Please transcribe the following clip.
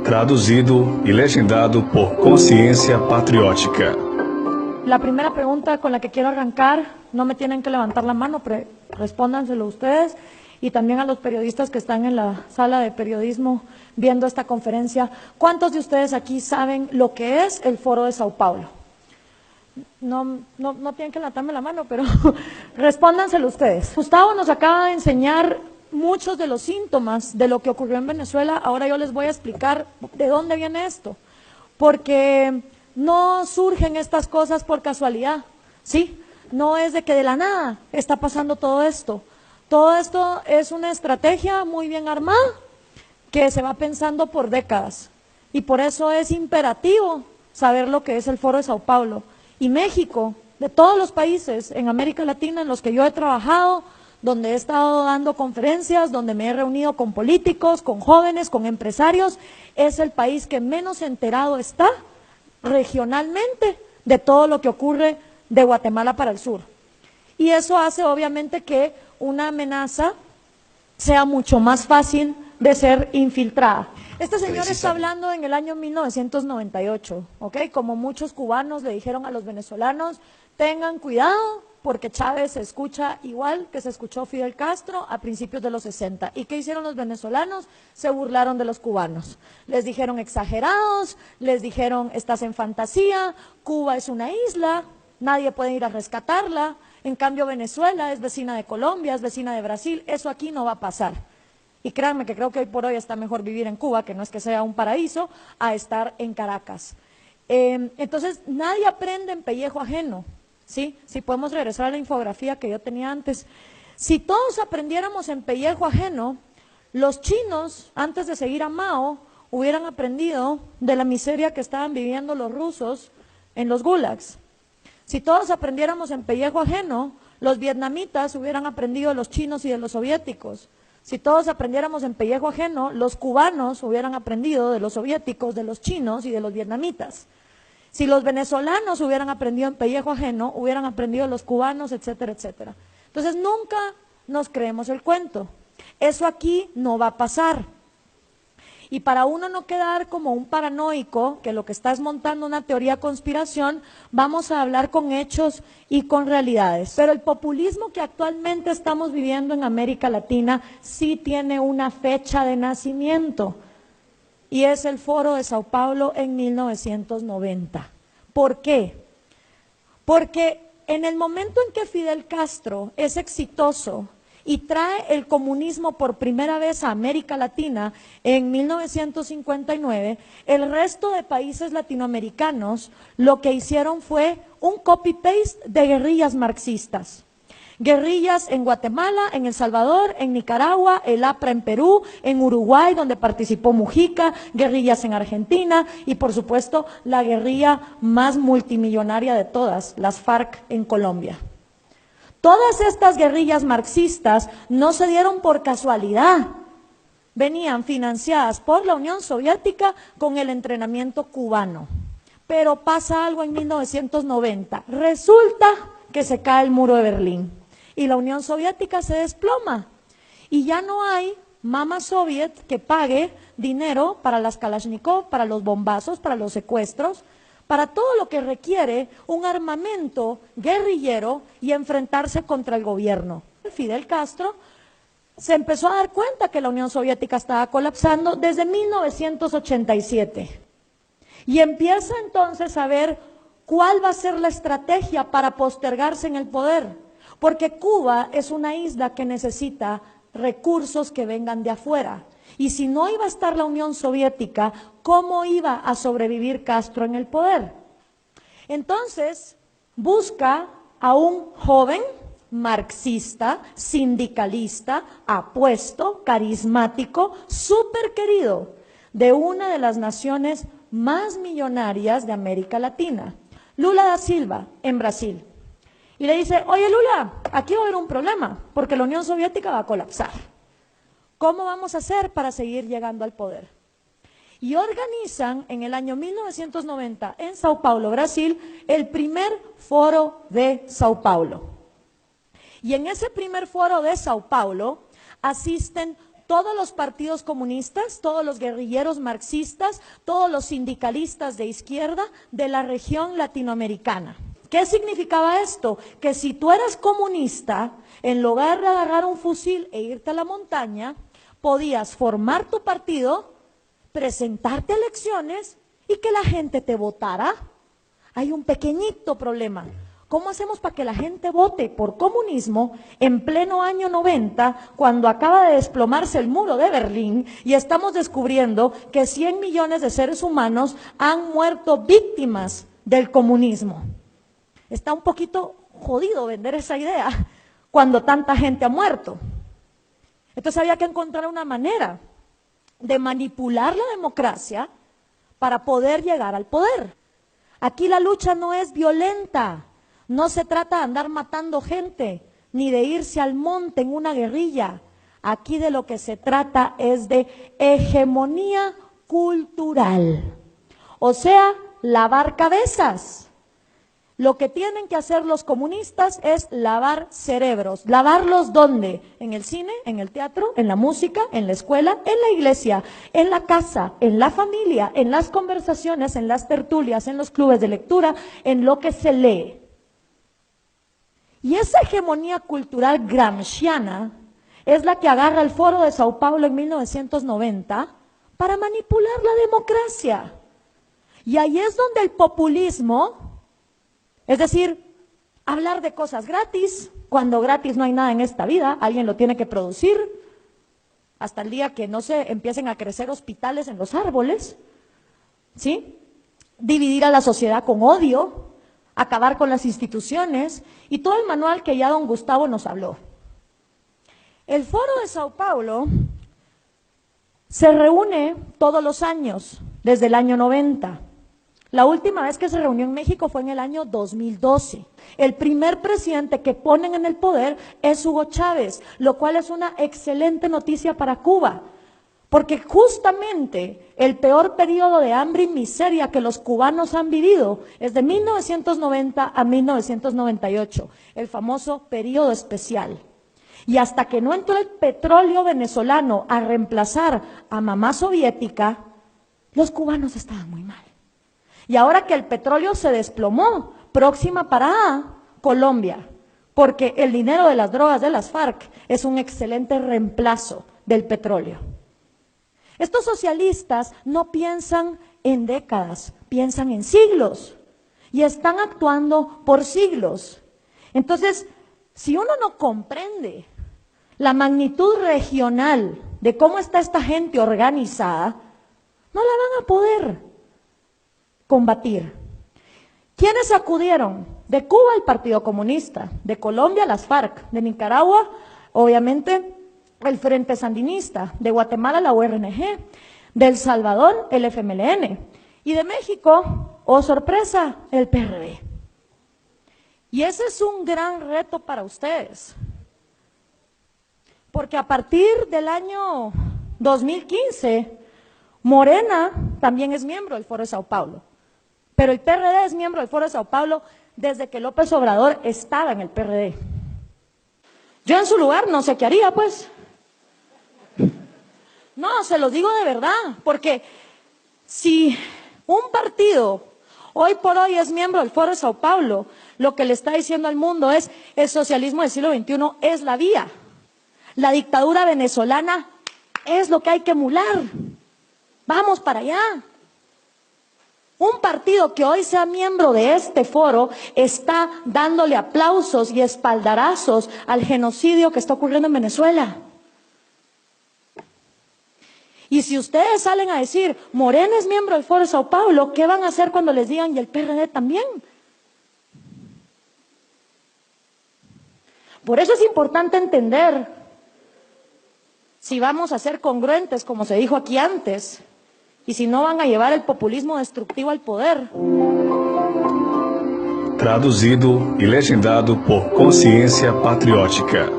Traduzido e legendado por Consciência Patriótica. La primera pregunta con la que quiero arrancar, no me tienen que levantar la mano, pero respóndanselo ustedes y también a los periodistas que están en la sala de periodismo viendo esta conferencia. ¿Cuántos de ustedes aquí saben lo que es el Foro de Sao Paulo? No tienen que levantarme la mano, pero respóndanselo ustedes. Gustavo nos acaba de enseñar muchos de los síntomas de lo que ocurrió en Venezuela. Ahora yo les voy a explicar de dónde viene esto, porque no surgen estas cosas por casualidad, ¿sí? No es de que de la nada está pasando todo esto. Todo esto es una estrategia muy bien armada que se va pensando por décadas y por eso es imperativo saber lo que es el Foro de Sao Paulo. Y México, de todos los países en América Latina en los que yo he trabajado, donde he estado dando conferencias, donde me he reunido con políticos, con jóvenes, con empresarios, es el país que menos enterado está regionalmente de todo lo que ocurre de Guatemala para el sur. Y eso hace obviamente que una amenaza sea mucho más fácil de ser infiltrada. Este señor está hablando en el año 1998, ¿ok? Como muchos cubanos le dijeron a los venezolanos, tengan cuidado porque Chávez se escucha igual que se escuchó Fidel Castro a principios de los 60. ¿Y qué hicieron los venezolanos? Se burlaron de los cubanos. Les dijeron exagerados, les dijeron estás en fantasía, Cuba es una isla, nadie puede ir a rescatarla, en cambio Venezuela es vecina de Colombia, es vecina de Brasil, eso aquí no va a pasar. Y créanme que creo que hoy por hoy está mejor vivir en Cuba, que no es que sea un paraíso, a estar en Caracas. Entonces, nadie aprende en pellejo ajeno, ¿sí? Si podemos regresar a la infografía que yo tenía antes. Si todos aprendiéramos en pellejo ajeno, los chinos, antes de seguir a Mao, hubieran aprendido de la miseria que estaban viviendo los rusos en los gulags. Si todos aprendiéramos en pellejo ajeno, los vietnamitas hubieran aprendido de los chinos y de los soviéticos. Si todos aprendiéramos en pellejo ajeno, los cubanos hubieran aprendido de los soviéticos, de los chinos y de los vietnamitas. Si los venezolanos hubieran aprendido en pellejo ajeno, hubieran aprendido de los cubanos, etcétera, etcétera. Entonces nunca nos creemos el cuento. Eso aquí no va a pasar. Y para uno no quedar como un paranoico, que lo que está es montando una teoría de conspiración, vamos a hablar con hechos y con realidades. Pero el populismo que actualmente estamos viviendo en América Latina sí tiene una fecha de nacimiento, y es el Foro de Sao Paulo en 1990. ¿Por qué? Porque en el momento en que Fidel Castro es exitoso y trae el comunismo por primera vez a América Latina en 1959, el resto de países latinoamericanos lo que hicieron fue un copy-paste de guerrillas marxistas. Guerrillas en Guatemala, en El Salvador, en Nicaragua, el APRA en Perú, en Uruguay, donde participó Mujica, guerrillas en Argentina y por supuesto la guerrilla más multimillonaria de todas, las FARC en Colombia. Todas estas guerrillas marxistas no se dieron por casualidad, venían financiadas por la Unión Soviética con el entrenamiento cubano. Pero pasa algo en 1990, resulta que se cae el muro de Berlín y la Unión Soviética se desploma y ya no hay mama soviet que pague dinero para las Kalashnikov, para los bombazos, para los secuestros, para todo lo que requiere un armamento guerrillero y enfrentarse contra el gobierno. Fidel Castro se empezó a dar cuenta que la Unión Soviética estaba colapsando desde 1987 y empieza entonces a ver cuál va a ser la estrategia para postergarse en el poder, porque Cuba es una isla que necesita recursos que vengan de afuera. Y si no iba a estar la Unión Soviética, ¿cómo iba a sobrevivir Castro en el poder? Entonces, busca a un joven marxista, sindicalista, apuesto, carismático, súper querido, de una de las naciones más millonarias de América Latina, Lula da Silva, en Brasil. Y le dice, oye Lula, aquí va a haber un problema, porque la Unión Soviética va a colapsar. ¿Cómo vamos a hacer para seguir llegando al poder? Y organizan en el año 1990 en Sao Paulo, Brasil, el primer foro de Sao Paulo. Y en ese primer foro de Sao Paulo asisten todos los partidos comunistas, todos los guerrilleros marxistas, todos los sindicalistas de izquierda de la región latinoamericana. ¿Qué significaba esto? Que si tú eras comunista, en lugar de agarrar un fusil e irte a la montaña, podías formar tu partido, presentarte a elecciones y que la gente te votara. Hay un pequeñito problema. ¿Cómo hacemos para que la gente vote por comunismo en pleno año 90, cuando acaba de desplomarse el muro de Berlín y estamos descubriendo que 100 millones de seres humanos han muerto víctimas del comunismo? Está un poquito jodido vender esa idea cuando tanta gente ha muerto. Entonces había que encontrar una manera de manipular la democracia para poder llegar al poder. Aquí la lucha no es violenta. No se trata de andar matando gente, ni de irse al monte en una guerrilla. Aquí de lo que se trata es de hegemonía cultural. O sea, lavar cabezas. Lo que tienen que hacer los comunistas es lavar cerebros. ¿Lavarlos dónde? En el cine, en el teatro, en la música, en la escuela, en la iglesia, en la casa, en la familia, en las conversaciones, en las tertulias, en los clubes de lectura, en lo que se lee. Y esa hegemonía cultural gramsciana es la que agarra el Foro de Sao Paulo en 1990 para manipular la democracia. Y ahí es donde el populismo, es decir, hablar de cosas gratis, cuando gratis no hay nada en esta vida, alguien lo tiene que producir, hasta el día que no se empiecen a crecer hospitales en los árboles, ¿sí? Dividir a la sociedad con odio, acabar con las instituciones y todo el manual que ya don Gustavo nos habló. El Foro de Sao Paulo se reúne todos los años, desde el año 90. La última vez que se reunió en México fue en el año 2012. El primer presidente que ponen en el poder es Hugo Chávez, lo cual es una excelente noticia para Cuba, porque justamente el peor periodo de hambre y miseria que los cubanos han vivido es de 1990 a 1998, el famoso periodo especial. Y hasta que no entró el petróleo venezolano a reemplazar a mamá soviética, los cubanos estaban muy mal. Y ahora que el petróleo se desplomó, próxima parada, Colombia, porque el dinero de las drogas de las FARC es un excelente reemplazo del petróleo. Estos socialistas no piensan en décadas, piensan en siglos y están actuando por siglos. Entonces, si uno no comprende la magnitud regional de cómo está esta gente organizada, no la van a poder combatir. ¿Quiénes acudieron? De Cuba el Partido Comunista, de Colombia las FARC, de Nicaragua obviamente el Frente Sandinista, de Guatemala la URNG, de El Salvador el FMLN y de México, oh sorpresa, el PRD. Y ese es un gran reto para ustedes, porque a partir del año 2015, Morena también es miembro del Foro de Sao Paulo, pero el PRD es miembro del Foro de Sao Paulo desde que López Obrador estaba en el PRD. Yo en su lugar no sé qué haría, pues. No, se lo digo de verdad, porque si un partido hoy por hoy es miembro del Foro de Sao Paulo, lo que le está diciendo al mundo es: el socialismo del siglo XXI es la vía. La dictadura venezolana es lo que hay que emular. Vamos para allá. Un partido que hoy sea miembro de este foro está dándole aplausos y espaldarazos al genocidio que está ocurriendo en Venezuela. Y si ustedes salen a decir, Morena es miembro del Foro de Sao Paulo, ¿qué van a hacer cuando les digan y el PRD también? Por eso es importante entender si vamos a ser congruentes, como se dijo aquí antes, y si no van a llevar el populismo destructivo al poder. Traduzido e legendado por Consciência Patriótica.